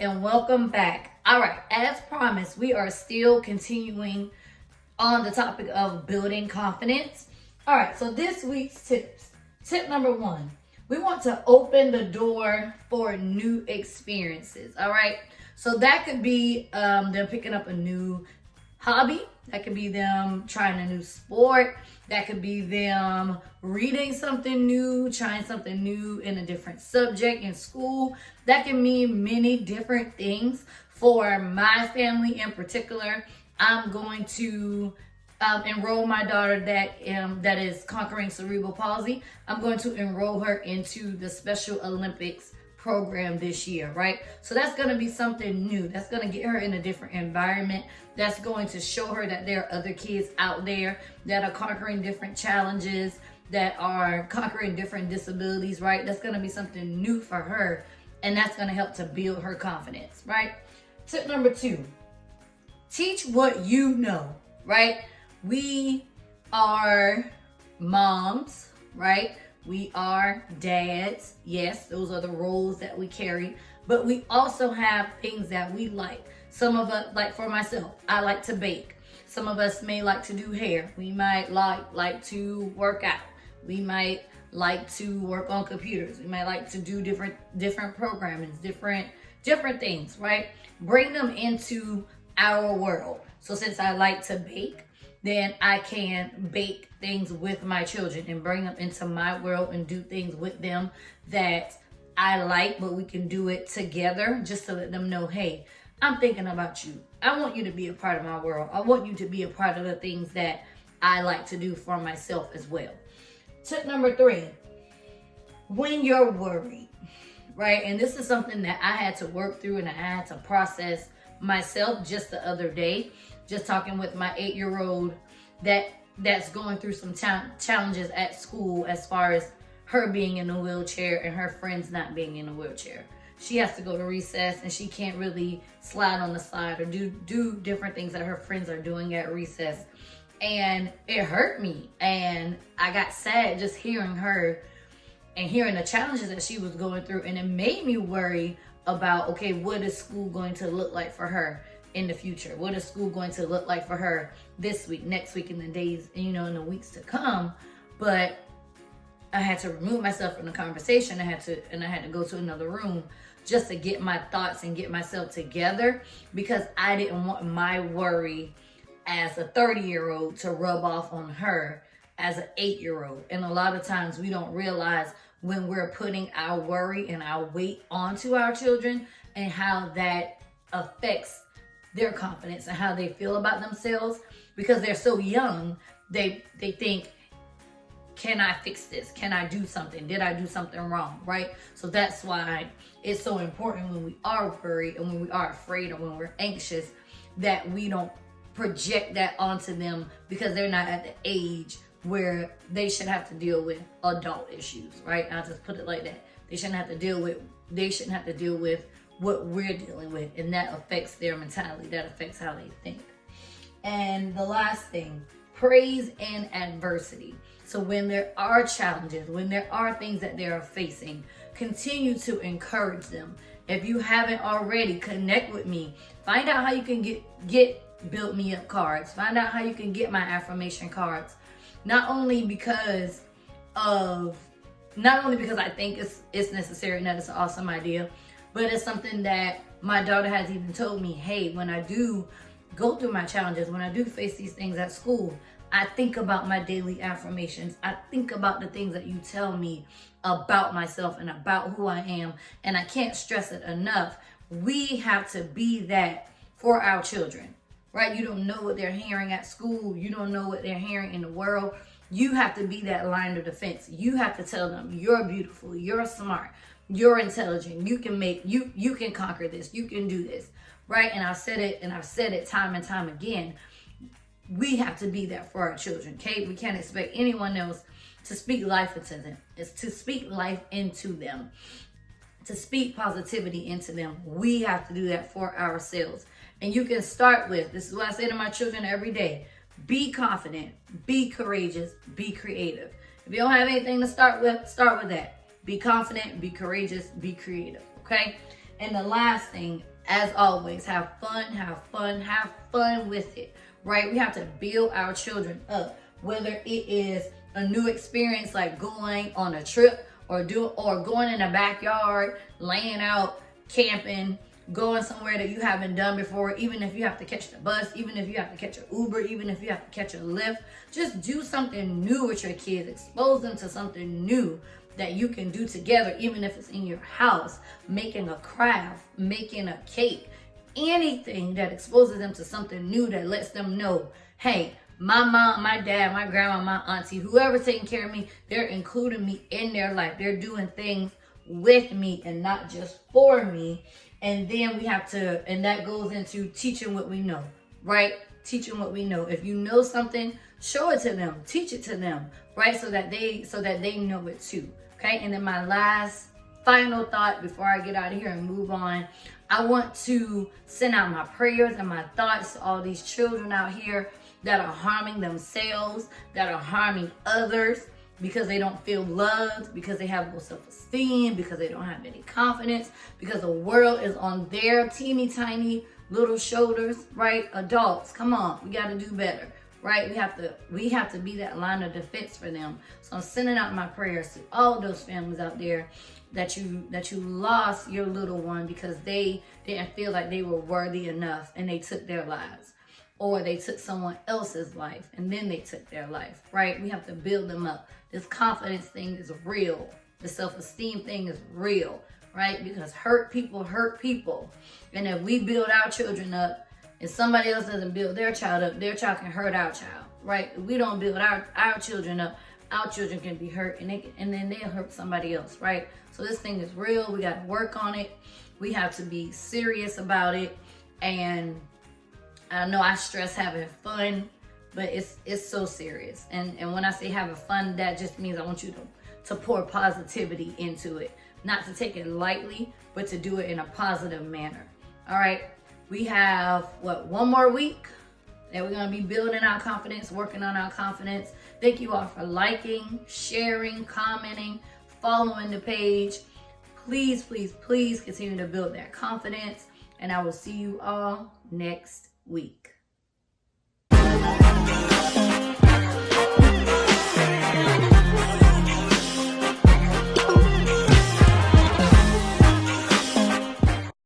and welcome back. All right, as promised, we are still continuing on the topic of building confidence. All right, so this week's tips. Tip number one, we want to open the door for new experiences. All right, so that could be them picking up a new hobby. That could be them trying a new sport. That could be them reading something new, trying something new in a different subject in school. That can mean many different things. For my family in particular, I'm going to enroll my daughter that is conquering cerebral palsy. I'm going to enroll her into the Special Olympics program this year, right? So that's going to be something new. That's going to get her in a different environment. That's going to show her that there are other kids out there that are conquering different challenges, that are conquering different disabilities, right? That's going to be something new for her, and that's going to help to build her confidence, right? Tip number two, teach what you know, right? We are moms, right? We are dads. Yes, those are the roles that we carry, but we also have things that we like. Some of us, like for myself, I like to bake. Some of us may like to do hair. We might like to work out. We might like to work on computers. We might like to do different programming, different things, right? Bring them into our world. So since I like to bake, then I can bake things with my children and bring them into my world and do things with them that I like, but we can do it together, just to let them know, hey, I'm thinking about you. I want you to be a part of my world. I want you to be a part of the things that I like to do for myself as well. Tip number three, when you're worried, right? And this is something that I had to work through and I had to process myself just the other day, just talking with my 8-year-old that's going through some challenges at school as far as her being in a wheelchair and her friends not being in a wheelchair. She has to go to recess and she can't really slide on the side or do different things that her friends are doing at recess. And it hurt me. And I got sad just hearing her and hearing the challenges that she was going through. And it made me worry about, okay, what is school going to look like for her in the future? What is school going to look like for her this week, next week, in the days, in the weeks to come? But I had to remove myself from the conversation. I had to go to another room just to get my thoughts and get myself together, because I didn't want my worry as a 30-year-old to rub off on her as an 8-year-old. And a lot of times we don't realize when we're putting our worry and our weight onto our children and how that affects their confidence and how they feel about themselves, because they're so young. They think, can I fix this? Can I do something? Did I do something wrong? Right? So that's why it's so important when we are worried and when we are afraid or when we're anxious that we don't project that onto them, because they're not at the age where they should have to deal with adult issues, right? I'll just put it like that. They shouldn't have to deal with what we're dealing with, and that affects their mentality. That affects how they think. And the last thing, praise in adversity. So when there are challenges, when there are things that they are facing, continue to encourage them. If you haven't already, connect with me. Find out how you can get Build Me Up cards. Find out how you can get my affirmation cards. Not only because I think it's necessary and that it's an awesome idea, but it's something that my daughter has even told me, hey, when I do go through my challenges, when I do face these things at school, I think about my daily affirmations. I think about the things that you tell me about myself and about who I am. And I can't stress it enough. We have to be that for our children, right? You don't know what they're hearing at school. You don't know what they're hearing in the world. You have to be that line of defense. You have to tell them you're beautiful, you're smart, you're intelligent, you can conquer this, you can do this, right? And I've said it time and time again. We have to be that for our children, okay? We can't expect anyone else to speak life into them. It's to speak life into them, to speak positivity into them. We have to do that for ourselves. And you can start with, this is what I say to my children every day, be confident, be courageous, be creative. If you don't have anything to start with that. Be confident, be courageous, be creative, okay? And the last thing, as always, have fun, have fun, have fun with it, right? We have to build our children up, whether it is a new experience like going on a trip or going in the backyard, laying out, camping, going somewhere that you haven't done before, even if you have to catch the bus, even if you have to catch an Uber, even if you have to catch a Lyft. Just do something new with your kids. Expose them to something new that you can do together, even if it's in your house, making a craft, making a cake, anything that exposes them to something new that lets them know, hey, my mom, my dad, my grandma, my auntie, whoever's taking care of me, they're including me in their life. They're doing things with me and not just for me. And then we have to, and that goes into teaching what we know, right? Teaching what we know. If you know something, show it to them, teach it to them, right? So that they know it too. Okay. And then my last final thought before I get out of here and move on, I want to send out my prayers and my thoughts to all these children out here that are harming themselves, that are harming others because they don't feel loved, because they have low self-esteem, because they don't have any confidence, because the world is on their teeny tiny little shoulders, right? Adults, come on, we got to do better, right? We have to be that line of defense for them. So I'm sending out my prayers to all those families out there that you lost your little one because they didn't feel like they were worthy enough and they took their lives, or they took someone else's life and then they took their life, right? We have to build them up. This confidence thing is real. The self-esteem thing is real, right? Because hurt people hurt people. And if we build our children up and somebody else doesn't build their child up, their child can hurt our child, right? If we don't build our children up, our children can be hurt and then they'll hurt somebody else, right? So this thing is real. We got to work on it. We have to be serious about it. And I know I stress having fun, but it's so serious. And when I say having fun, that just means I want you to pour positivity into it. Not to take it lightly, but to do it in a positive manner. All right. We have, one more week that we're going to be building our confidence, working on our confidence. Thank you all for liking, sharing, commenting, following the page. Please, please, please continue to build that confidence. And I will see you all next week.